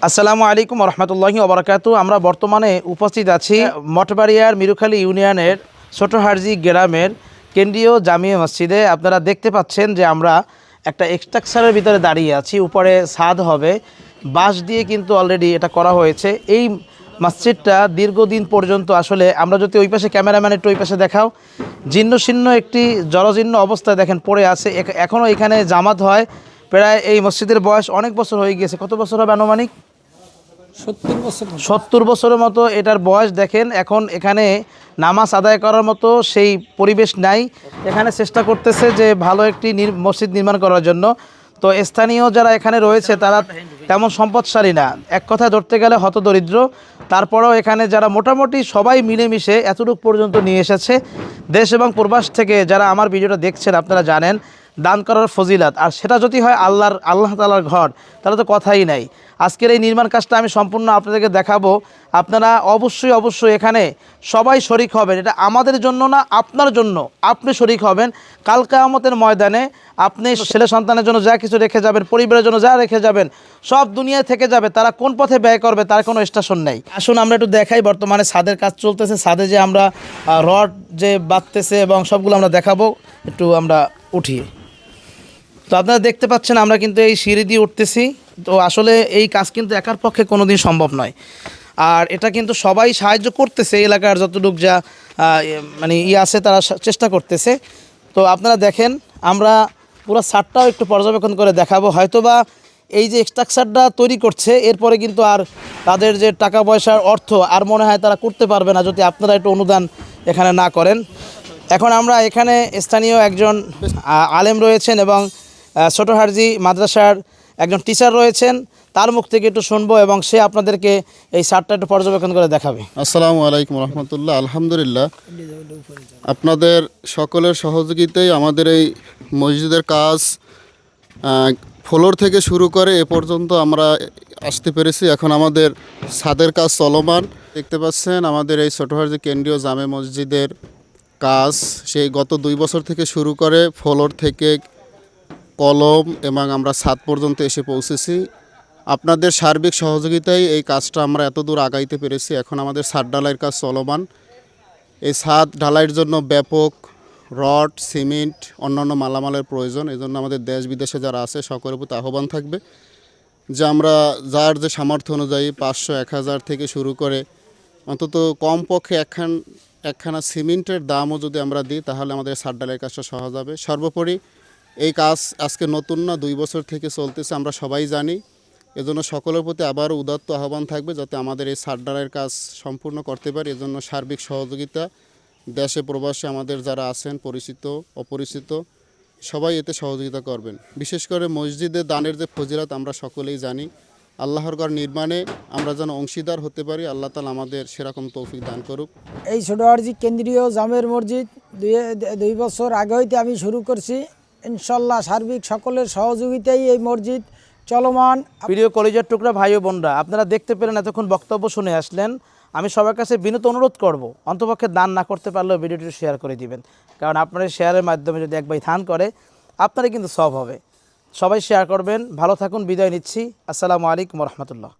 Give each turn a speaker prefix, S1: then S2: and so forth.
S1: আসসালামু আলাইকুম রহমতুল্লাহি ওবরাকাতু। আমরা বর্তমানে উপস্থিত আছি মঠবাড়িয়ার মিরুখালী ইউনিয়নের ছোটহারজি গ্রামের কেন্দ্রীয় জামিয়া মসজিদে। আপনারা দেখতে পাচ্ছেন যে আমরা একটা স্ট্রাকচারের ভিতরে দাঁড়িয়ে আছি। উপরে ছাদ হবে, বাঁশ দিয়ে কিন্তু অলরেডি এটা করা হয়েছে। এই মসজিদটা দীর্ঘদিন পর্যন্ত আসলে আমরা যদি ওই পাশে ক্যামেরাম্যান একটু ওই পাশে দেখাও, জীর্ণশীর্ণ একটি জরাজীর্ণ অবস্থায় দেখেন পড়ে আছে। এখনও এখানে জামাত হয়। প্রায় এই মসজিদের বয়স অনেক বছর হয়ে গিয়েছে। কত বছর হবে আনুমানিক? 70 বছরের মতো এটার বয়স। দেখেন এখন এখানে নামাজ আদায় করার মতো সেই পরিবেশ নাই। এখানে চেষ্টা করতেছে যে ভালো একটি মসজিদ নির্মাণ করার জন্য। তো স্থানীয় যারা এখানে রয়েছে তারা তেমন সম্পদশালী না, এক কথায় ধরতে গেলে হতদরিদ্র। তারপরেও এখানে যারা মোটামুটি সবাই মিলেমিশে এতটুকু পর্যন্ত নিয়ে এসেছে। দেশ এবং প্রবাস থেকে যারা আমার ভিডিওটা দেখছেন আপনারা জানেন দান করার ফজিলাত, আর সেটা যদি হয় আল্লাহ তাআলার ঘর, তাহলে তো কথাই নাই। আজকের এই নির্মাণ কাজটা আমি সম্পূর্ণ আপনাদেরকে দেখাবো। আপনারা অবশ্যই এখানে সবাই শরিক হবেন। এটা আমাদের জন্য না, আপনার জন্য। আপনি শরিক হবেন। কাল কিয়ামতের ময়দানে আপনি ছেলে সন্তানের জন্য যা কিছু রেখে যাবেন, পরিবারের জন্য যা রেখে যাবেন, সব দুনিয়ায় থেকে যাবে। তারা কোন পথে ব্যয় করবে তার কোনো স্টেশন নেই। আসুন আমরা একটু দেখাই। বর্তমানে ছাদের কাজ চলতেছে। ছাদে যে আমরা রড যে বাঁধতেছে এবং সবগুলো আমরা দেখাবো। একটু আমরা উঠি। তো আপনারা দেখতে পাচ্ছেন আমরা কিন্তু এই সিঁড়ি দিয়ে উঠতেছি। তো আসলে এই কাজ কিন্তু একার পক্ষে কোনো দিন সম্ভব নয়। আর এটা কিন্তু সবাই সাহায্য করতেছে, এলাকার যতটুকু যা মানে আছে তারা চেষ্টা করতেছে। তো আপনারা দেখেন আমরা পুরো ছাদটাও একটু পর্যবেক্ষণ করে দেখাবো। হয়তোবা এই যে স্ট্রাকচারটা তৈরি করছে এরপরে কিন্তু আর তাদের যে টাকা পয়সার অর্থ আর মনে হয় তারা করতে পারবে না যদি আপনারা একটু অনুদান এখানে না করেন। এখন আমরা এখানে স্থানীয় একজন আলেম রয়েছেন এবং ছোটহারজি মাদ্রাসার একজন টিচার রয়েছেন, তার মুখ থেকে একটু শুনবো এবং সে আপনাদেরকে এই ছাদটা একটু পর্যবেক্ষণ করে দেখাবে।
S2: আসসালামু আলাইকুম রহমতুল্লাহ। আলহামদুলিল্লাহ, আপনাদের সকলের সহযোগিতায় আমাদের এই মসজিদের কাজ ফ্লোর থেকে শুরু করে এ পর্যন্ত আমরা আসতে পেরেছি। এখন আমাদের ছাদের কাজ চলমান। দেখতে পাচ্ছেন আমাদের এই ছোটহারজি কেন্দ্রীয় জামে মসজিদের কাজ সেই গত 2 বছর থেকে শুরু করে ফ্লোর থেকে কলম এবং আমরা ছাদ পর্যন্ত এসে পৌঁছেছি। আপনাদের সার্বিক সহযোগিতায় এই কাজটা আমরা এত দূর আগাইতে পেরেছি। এখন আমাদের ছাদ ঢালাইয়ের কাজ চলমান। এই ছাদ ঢালাইয়ের জন্য ব্যাপক রড, সিমেন্ট, অন্যান্য মালামালের প্রয়োজন। এই জন্য আমাদের দেশ বিদেশে যারা আছে সকলের প্রতি আহ্বান থাকবে যে আমরা যার যে সামর্থ্য অনুযায়ী 500, 1000 থেকে শুরু করে অন্তত কমপক্ষে একখানা সিমেন্টের দামও যদি আমরা দিই তাহলে আমাদের ছাদ ঢালাইয়ের কাজটা সহজ হবে। সর্বোপরি এই কাজ আজকে নতুন না, 2 বছর থেকে চলতেছে, আমরা সবাই জানি। এজন্য সকলের প্রতি আবারও উদাত্ত আহ্বান থাকবে যাতে আমাদের এই ছাদ ঢালাইয়ের কাজ সম্পূর্ণ করতে পারি। এজন্য সার্বিক সহযোগিতা দেশে প্রবাসে আমাদের যারা আছেন, পরিচিত অপরিচিত, সবাই এতে সহযোগিতা করবেন। বিশেষ করে মসজিদে দানের যে ফজিলত আমরা সকলেই জানি। আল্লাহর ঘর নির্মাণে আমরা যেন অংশীদার হতে পারি, আল্লাহ তাআলা আমাদের সেরকম তৌফিক দান করুক।
S3: এই ছোটহারজি কেন্দ্রীয় জামের মসজিদ 2 বছর আগে হইতে আমি শুরু করছি। ইনশাল্লাহ সার্বিক সকলের সহযোগিতায় এই মসজিদ চলমান।
S1: প্রিয় কলিজার টুকরা ভাই ও বোনরা, আপনারা দেখতে পেলেন, এতক্ষণ বক্তব্য শুনে আসলেন। আমি সবার কাছে বিনীত অনুরোধ করব, অন্তপক্ষে দান না করতে পারলেও ভিডিওটি শেয়ার করে দিবেন। কারণ আপনার শেয়ারের মাধ্যমে যদি এক ভাই দান করে আপনারই কিন্তু সব হবে। সবাই শেয়ার করবেন। ভালো থাকুন, বিদায় নিচ্ছি। আসসালামু আলাইকুম রহমতুল্লাহ।